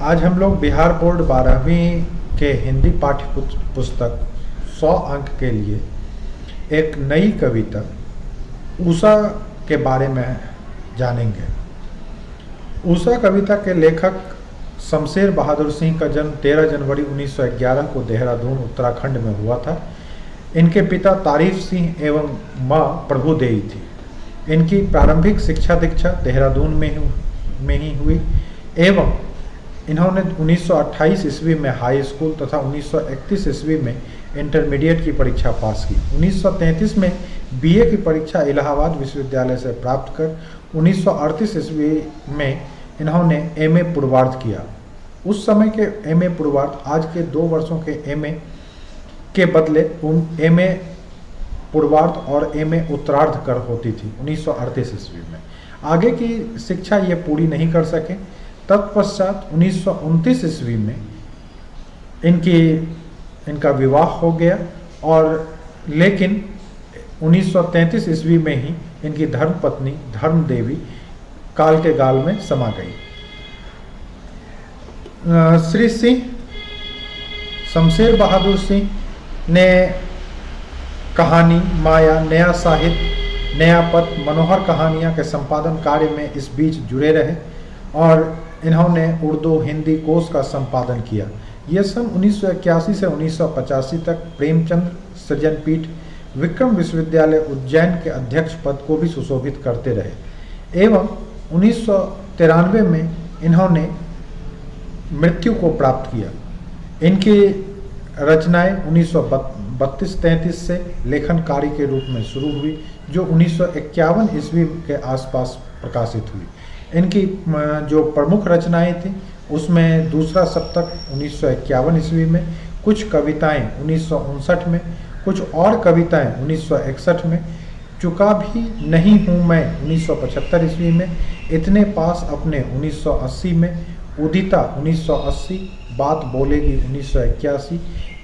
आज हम लोग बिहार बोर्ड 12वीं के हिंदी पाठ्य पुस्तक 100 अंक के लिए एक नई कविता उषा के बारे में जानेंगे। उषा कविता के लेखक शमशेर बहादुर सिंह का जन्म 13 जनवरी 1911 को देहरादून उत्तराखंड में हुआ था। इनके पिता तारीफ सिंह एवं माँ प्रभुदेवी थी। इनकी प्रारंभिक शिक्षा दीक्षा देहरादून में ही हुई एवं इन्होंने 1928 ईस्वी में हाई स्कूल तथा 1931 ईस्वी में इंटरमीडिएट की परीक्षा पास की। 1933 में बीए की परीक्षा इलाहाबाद विश्वविद्यालय से प्राप्त कर 1938 ईस्वी में इन्होंने एमए पूर्वार्ध किया। उस समय के एमए पूर्वार्ध आज के 2 वर्षों के एमए के बदले एमए पूर्वार्ध और एमए उत्तरार्ध कर होती थी 1938 ईस्वी में। आगे की शिक्षा ये पूरी नहीं कर सके। तत्पश्चात 1929 ईस्वी में इनका विवाह हो गया और लेकिन 1933 ईस्वी में ही इनकी धर्मपत्नी धर्मदेवी काल के गाल में समा गई। श्री सिंह शमशेर बहादुर सिंह ने कहानी, माया, नया साहित्य, नया पथ, मनोहर कहानियाँ के संपादन कार्य में इस बीच जुड़े रहे और इन्होंने उर्दू हिंदी कोश का संपादन किया। यह सन 1981 से 1985 तक प्रेमचंद सृजनपीठ विक्रम विश्वविद्यालय उज्जैन के अध्यक्ष पद को भी सुशोभित करते रहे एवं 1993 में इन्होंने मृत्यु को प्राप्त किया। इनकी रचनाएं 1932-33 से लेखन कार्य के रूप में शुरू हुई जो 1951 ईस्वी के आसपास प्रकाशित हुई। इनकी जो प्रमुख रचनाएं थी उसमें दूसरा सप्तक 1951 ईस्वी में, कुछ कविताएं 1959 में, कुछ और कविताएं 1961 में, चुका भी नहीं हूँ मैं 1975 ईस्वी में, इतने पास अपने 1980 में, उदिता 1980, बात बोलेगी 1981,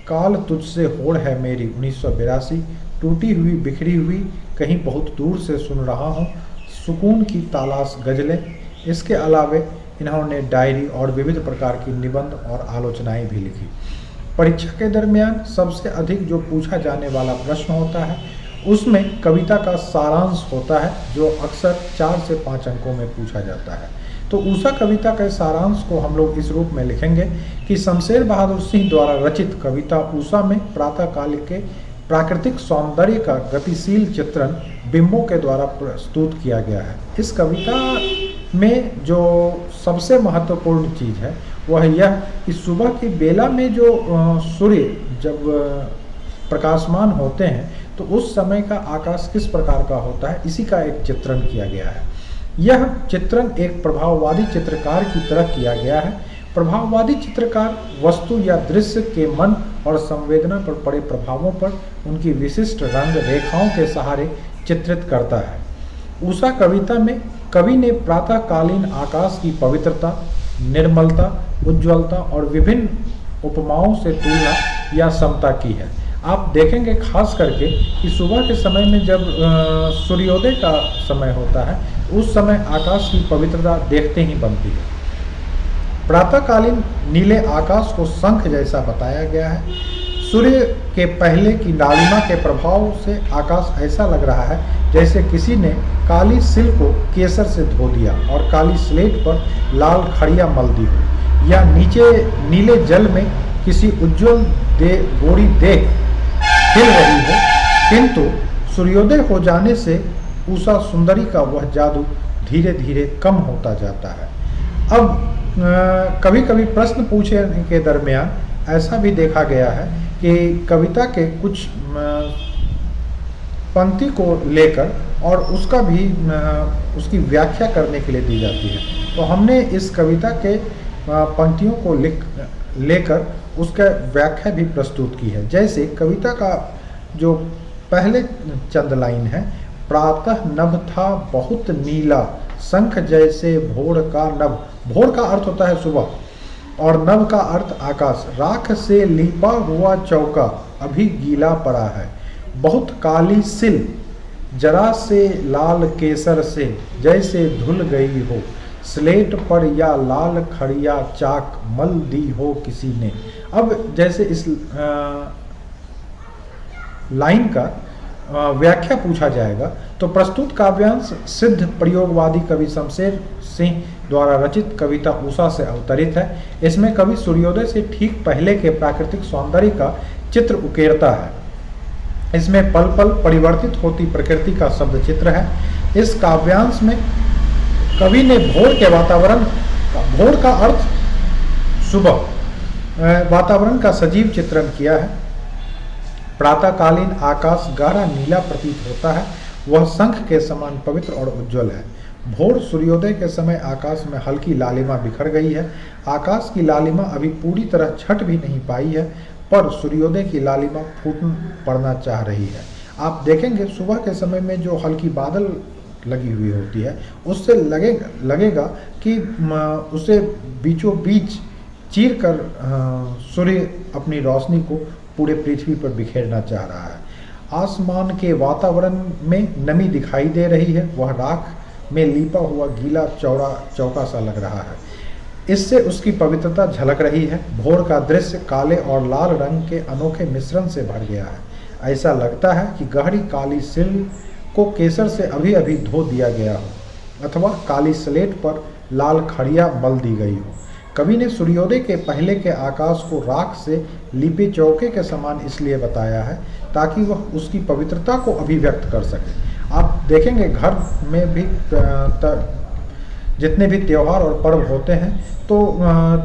काल तुझसे होड़ है मेरी 1982, टूटी हुई बिखरी हुई कहीं बहुत दूर से सुन रहा हूँ, सुकून की तलाश गज़लें। इसके अलावे इन्होंने डायरी और विविध प्रकार की निबंध और आलोचनाएं भी लिखी। परीक्षा के दरमियान सबसे अधिक जो पूछा जाने वाला प्रश्न होता है उसमें कविता का सारांश होता है जो अक्सर 4 से 5 अंकों में पूछा जाता है। तो उषा कविता के सारांश को हम लोग इस रूप में लिखेंगे कि शमशेर बहादुर सिंह द्वारा रचित कविता उषा में प्रातःकाल के प्राकृतिक सौंदर्य का गतिशील चित्रण बिंबों के द्वारा प्रस्तुत किया गया है। इस कविता में जो सबसे महत्वपूर्ण चीज़ है वह यह कि सुबह की बेला में जो सूर्य जब प्रकाशमान होते हैं तो उस समय का आकाश किस प्रकार का होता है, इसी का एक चित्रण किया गया है। यह चित्रण एक प्रभाववादी चित्रकार की तरह किया गया है। प्रभाववादी चित्रकार वस्तु या दृश्य के मन और संवेदना पर पड़े प्रभावों पर उनकी विशिष्ट रंग रेखाओं के सहारे चित्रित करता है। उषा कविता में कवि ने प्रातःकालीन आकाश की पवित्रता, निर्मलता, उज्ज्वलता और विभिन्न उपमाओं से तुलना या समता की है। आप देखेंगे खास करके कि सुबह के समय में जब सूर्योदय का समय होता है उस समय आकाश की पवित्रता देखते ही बनती है। प्रातःकालीन नीले आकाश को शंख जैसा बताया गया है। सूर्य के पहले की लालिमा के प्रभाव से आकाश ऐसा लग रहा है जैसे किसी ने काली सिल को केसर से धो दिया और काली स्लेट पर लाल खड़िया मल दी हो, या नीचे नीले जल में किसी उज्ज्वल गोरी देह हिल रही हो। किंतु सूर्योदय हो जाने से उषा सुंदरी का वह जादू धीरे धीरे कम होता जाता है। अब कभी कभी प्रश्न पूछने के दरमियान ऐसा भी देखा गया है कि कविता के कुछ पंक्ति को लेकर और उसका भी उसकी व्याख्या करने के लिए दी जाती है। तो हमने इस कविता के पंक्तियों को लेकर उसका व्याख्या भी प्रस्तुत की है। जैसे कविता का जो पहले चंद लाइन है, प्रातः नभ था बहुत नीला, शंख जैसे भोर का नभ। भोर का अर्थ होता है सुबह और नभ का अर्थ आकाश। राख से लीपा हुआ चौका अभी गीला पड़ा है, बहुत काली सिल जरा से लाल केसर से जैसे धुल गई हो। स्लेट पर या लाल खड़िया चाक मल दी हो किसी ने। अब जैसे इस लाइन का व्याख्या पूछा जाएगा तो प्रस्तुत काव्यांश सिद्ध प्रयोगवादी कवि शमशेर सिंह द्वारा रचित कविता उषा से अवतरित है। इसमें कवि सूर्योदय से ठीक पहले के प्राकृतिक सौंदर्य का चित्र उकेरता है। इसमें पल पल परिवर्तित होती प्रकृति का शब्द चित्र है। इस काव्यांश में कवि ने भोर के वातावरण, भोर का अर्थ सुबह, वातावरण का सजीव चित्रण किया है। प्रातःकालीन आकाश गहरा नीला प्रतीत होता है, वह शंख के समान पवित्र और उज्जवल है। भोर सूर्योदय के समय आकाश में हल्की लालिमा बिखर गई है। आकाश की लालिमा अभी पूरी तरह छट भी नहीं पाई है, पर सूर्योदय की लालिमा फूट पड़ना चाह रही है। आप देखेंगे सुबह के समय में जो हल्की बादल लगी हुई होती है, उससे लगेगा कि उसे बीचों बीच चीर कर सूर्य अपनी रोशनी को पूरे पृथ्वी पर बिखेरना चाह रहा है। आसमान के वातावरण में नमी दिखाई दे रही है, वह राख में लिपा हुआ गीला चौड़ा चौका सा लग रहा है। इससे उसकी पवित्रता झलक रही है। भोर का दृश्य काले और लाल रंग के अनोखे मिश्रण से भर गया है। ऐसा लगता है कि गहरी काली सिल को केसर से अभी अभी धो दिया गया हो अथवा काली स्लेट पर लाल खड़िया मल दी गई हो। कवि ने सूर्योदय के पहले के आकाश को राख से लिपे चौके के समान इसलिए बताया है ताकि वह उसकी पवित्रता को अभिव्यक्त कर सके। आप देखेंगे घर में भी जितने भी त्यौहार और पर्व होते हैं तो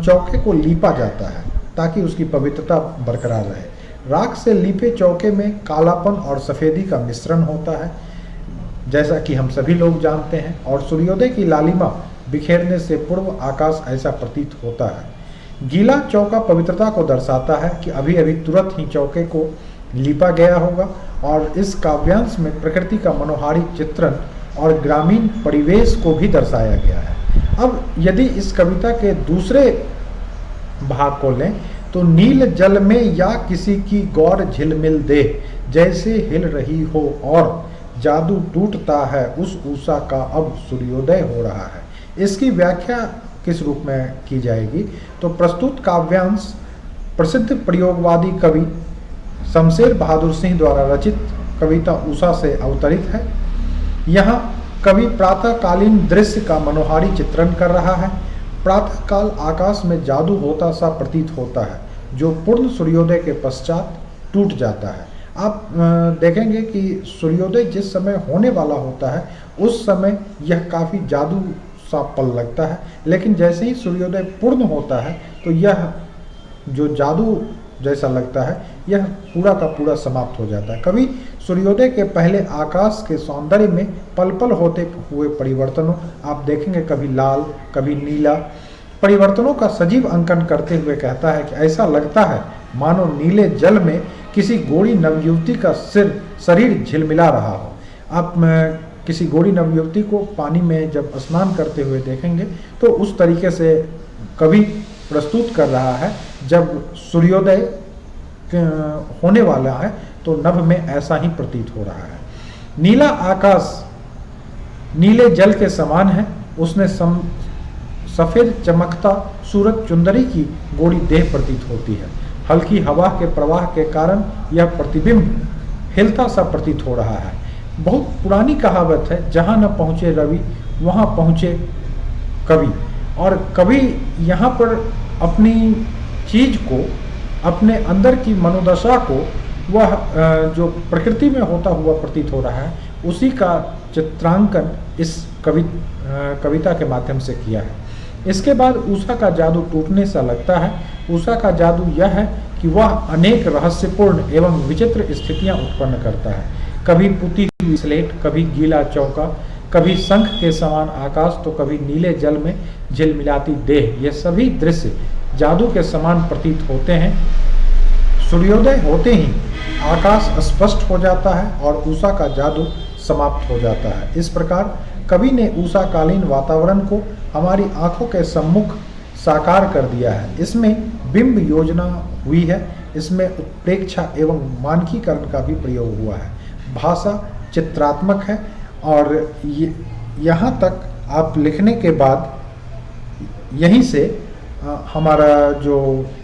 चौके को लीपा जाता है ताकि उसकी पवित्रता बरकरार रहे। राख से लिपे चौके में कालापन और सफ़ेदी का मिश्रण होता है, जैसा कि हम सभी लोग जानते हैं, और सूर्योदय की लालिमा बिखेरने से पूर्व आकाश ऐसा प्रतीत होता है। गीला चौका पवित्रता को दर्शाता है कि अभी अभी तुरंत ही चौके को लिपा गया होगा। और इस काव्यांश में प्रकृति का मनोहारी चित्रण और ग्रामीण परिवेश को भी दर्शाया गया है। अब यदि इस कविता के दूसरे भाग को लें तो नील जल में या किसी की गौर झिलमिल देह जैसे हिल रही हो और जादू टूटता है उस उषा का अब सूर्योदय हो रहा है। इसकी व्याख्या किस रूप में की जाएगी तो प्रस्तुत काव्यांश प्रसिद्ध प्रयोगवादी कवि शमशेर बहादुर सिंह द्वारा रचित कविता उषा से अवतरित है। यहाँ कवि प्रातःकालीन दृश्य का मनोहारी चित्रण कर रहा है। प्रातःकाल आकाश में जादू होता सा प्रतीत होता है जो पूर्ण सूर्योदय के पश्चात टूट जाता है। आप देखेंगे कि सूर्योदय जिस समय होने वाला होता है उस समय यह काफ़ी जादू सा पल लगता है, लेकिन जैसे ही सूर्योदय पूर्ण होता है तो यह जो जादू जैसा लगता है यह पूरा का पूरा समाप्त हो जाता है। कभी सूर्योदय के पहले आकाश के सौंदर्य में पल पल होते हुए परिवर्तनों, आप देखेंगे कभी लाल कभी नीला, परिवर्तनों का सजीव अंकन करते हुए कहता है कि ऐसा लगता है मानो नीले जल में किसी गोरी नवयुवती का शरीर झिलमिला रहा हो। आप किसी गोरी नवयुवती को पानी में जब स्नान करते हुए देखेंगे तो उस तरीके से कवि प्रस्तुत कर रहा है। जब सूर्योदय होने वाला है तो नभ में ऐसा ही प्रतीत हो रहा है। नीला आकाश नीले जल के समान है, उसने सफ़ेद चमकता सूरज चुंदरी की गोरी देह प्रतीत होती है। हल्की हवा के प्रवाह के कारण यह प्रतिबिंब हिलता सा प्रतीत हो रहा है। बहुत पुरानी कहावत है, जहाँ न पहुँचे रवि वहाँ पहुँचे कवि। और कवि यहाँ पर अपनी चीज को, अपने अंदर की मनोदशा को, वह जो प्रकृति में होता हुआ प्रतीत हो रहा है उसी का चित्रांकन इस कविता के माध्यम से किया है। इसके बाद उषा का जादू टूटने सा लगता है। उषा का जादू यह है कि वह अनेक रहस्यपूर्ण एवं विचित्र स्थितियां उत्पन्न करता है। कभी पुती हुई स्लेट, कभी गीला चौका, कभी शंख के समान आकाश तो कभी नीले जल में झिलमिलाती देह। ये सभी दृश्य जादू के समान प्रतीत होते हैं। सूर्योदय होते ही आकाश स्पष्ट हो जाता है और उषा का जादू समाप्त हो जाता है। इस प्रकार कवि ने उषाकालीन वातावरण को हमारी आंखों के सम्मुख साकार कर दिया है। इसमें बिंब योजना हुई है, इसमें उत्प्रेक्षा एवं मानकीकरण का भी प्रयोग हुआ है। भाषा चित्रात्मक है और यहाँ तक आप लिखने के बाद यहीं से हमारा जो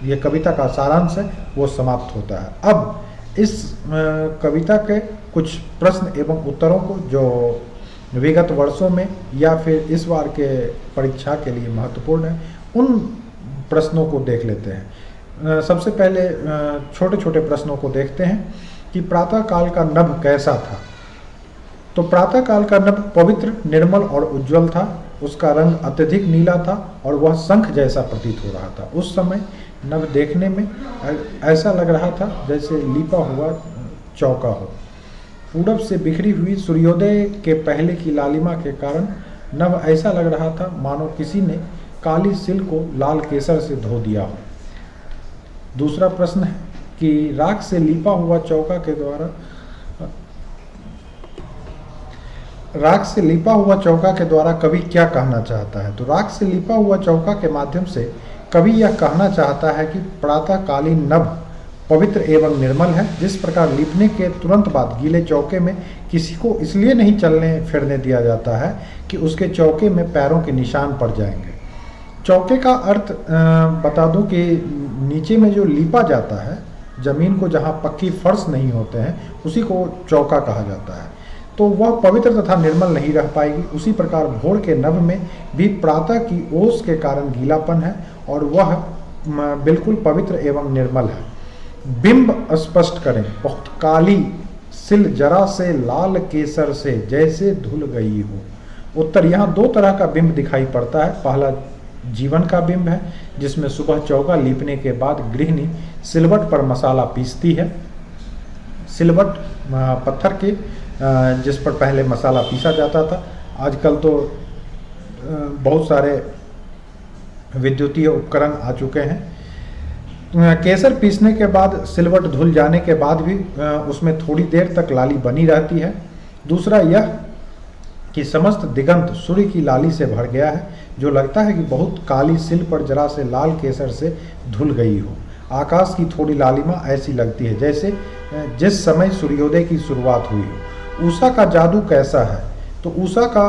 ये कविता का सारांश है वो समाप्त होता है। अब इस कविता के कुछ प्रश्न एवं उत्तरों को जो विगत वर्षों में या फिर इस बार के परीक्षा के लिए महत्वपूर्ण है, उन प्रश्नों को देख लेते हैं। सबसे पहले छोटे छोटे प्रश्नों को देखते हैं कि प्रातः काल का नभ कैसा था। तो प्रातः काल का नभ पवित्र, निर्मल और उज्जवल था। उसका रंग अत्यधिक नीला था और वह शंख जैसा प्रतीत हो रहा था। उस समय नभ देखने में ऐसा लग रहा था जैसे लीपा हुआ चौका हो। पूरब से बिखरी हुई सूर्योदय के पहले की लालिमा के कारण नभ ऐसा लग रहा था मानो किसी ने काली सिल को लाल केसर से धो दिया हो। दूसरा प्रश्न है कि राख से लीपा हुआ चौका के द्वारा कवि क्या कहना चाहता है। तो राख से लीपा हुआ चौका के माध्यम से कवि यह कहना चाहता है कि प्रातःकालीन नभ पवित्र एवं निर्मल है। जिस प्रकार लीपने के तुरंत बाद गीले चौके में किसी को इसलिए नहीं चलने फिरने दिया जाता है कि उसके चौके में पैरों के निशान पड़ जाएंगे। चौके का अर्थ बता दूं कि नीचे में जो लीपा जाता है, जमीन को जहां पक्की फर्श नहीं होते हैं, उसी को चौका कहा जाता है। तो वह पवित्र तथा निर्मल नहीं रह पाएगी। उसी प्रकार भोर के नभ में भी प्रातः की ओस के कारण गीलापन है और वह बिल्कुल पवित्र एवं निर्मल है। बिंब स्पष्ट करें। बहुत काली सिल जरा से लाल केसर से जैसे धुल गई हो। उत्तर, यहाँ दो तरह का बिंब दिखाई पड़ता है। पहला जीवन का बिंब है, जिसमें सुबह चौका लीपने के बाद गृहिणी सिलवट पर मसाला पीसती है। सिलवट पत्थर के जिस पर पहले मसाला पीसा जाता था। आजकल तो बहुत सारे विद्युतीय उपकरण आ चुके हैं। केसर पीसने के बाद सिलवट धुल जाने के बाद भी उसमें थोड़ी देर तक लाली बनी रहती है। दूसरा यह कि समस्त दिगंत सूर्य की लाली से भर गया है, जो लगता है कि बहुत काली सिल पर जरा से लाल केसर से धुल गई हो। आकाश की थोड़ी लालिमा ऐसी लगती है जैसे जिस समय सूर्योदय की शुरुआत हुई हो। उषा का जादू कैसा है। तो उषा का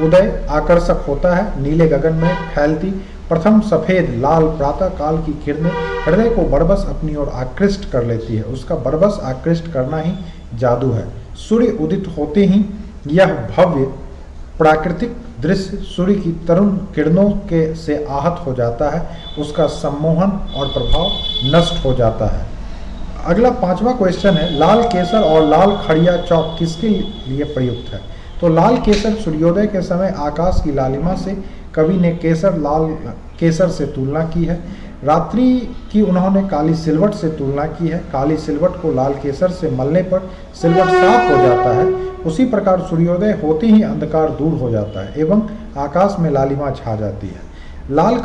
उदय आकर्षक होता है। नीले गगन में फैलती प्रथम सफ़ेद लाल प्रातः काल की किरणें हृदय को बरबस अपनी ओर आकृष्ट कर लेती है। उसका बरबस आकृष्ट करना ही जादू है। सूर्य उदित होते ही यह भव्य प्राकृतिक दृश्य सूर्य की तरुण किरणों के से आहत हो जाता है। उसका सम्मोहन और प्रभाव नष्ट हो जाता है। अगला पांचवा क्वेश्चन है, लाल केसर और लाल खड़िया चौक किसके लिए प्रयुक्त है। तो लाल केसर सूर्योदय के समय आकाश की लालिमा से कवि ने लाल केसर से तुलना की है। रात्रि की उन्होंने काली सिलवट से तुलना की है। काली सिलवट को लाल केसर से मलने पर सिलवट साफ हो जाता है। उसी प्रकार सूर्योदय होते ही अंधकार दूर हो जाता है एवं आकाश में लालिमा छा जाती है। लाल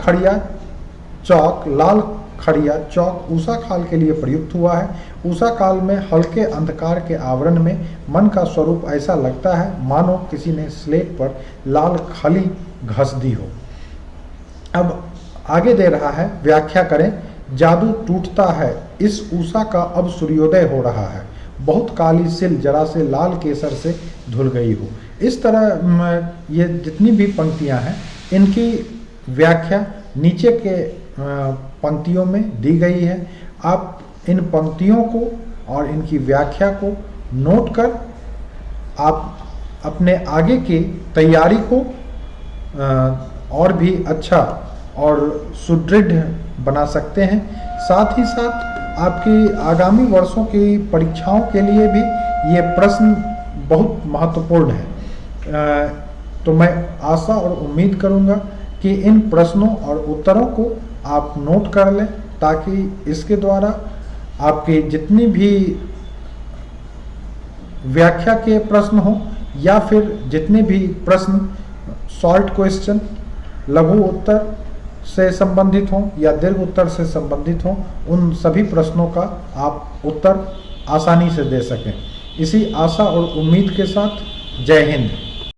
खड़िया चौक उषा काल के लिए प्रयुक्त हुआ है। उषा काल में हल्के अंधकार के आवरण में मन का स्वरूप ऐसा लगता है मानो किसी ने स्लेट पर लाल खली घस दी हो। अब आगे दे रहा है, व्याख्या करें। जादू टूटता है, इस उषा का अब सूर्योदय हो रहा है। बहुत काली सिल जरा से लाल केसर से धुल गई हो। इस तरह ये जितनी भी पंक्तियां हैं, इनकी व्याख्या नीचे के पंक्तियों में दी गई है। आप इन पंक्तियों को और इनकी व्याख्या को नोट कर आप अपने आगे की तैयारी को और भी अच्छा और सुदृढ़ बना सकते हैं। साथ ही साथ आपकी आगामी वर्षों की परीक्षाओं के लिए भी ये प्रश्न बहुत महत्वपूर्ण है। तो मैं आशा और उम्मीद करूंगा कि इन प्रश्नों और उत्तरों को आप नोट कर लें, ताकि इसके द्वारा आपके जितनी भी व्याख्या के प्रश्न हो या फिर जितने भी प्रश्न शॉर्ट क्वेश्चन, लघु उत्तर से संबंधित हों या दीर्घ उत्तर से संबंधित हों, उन सभी प्रश्नों का आप उत्तर आसानी से दे सकें। इसी आशा और उम्मीद के साथ जय हिंद।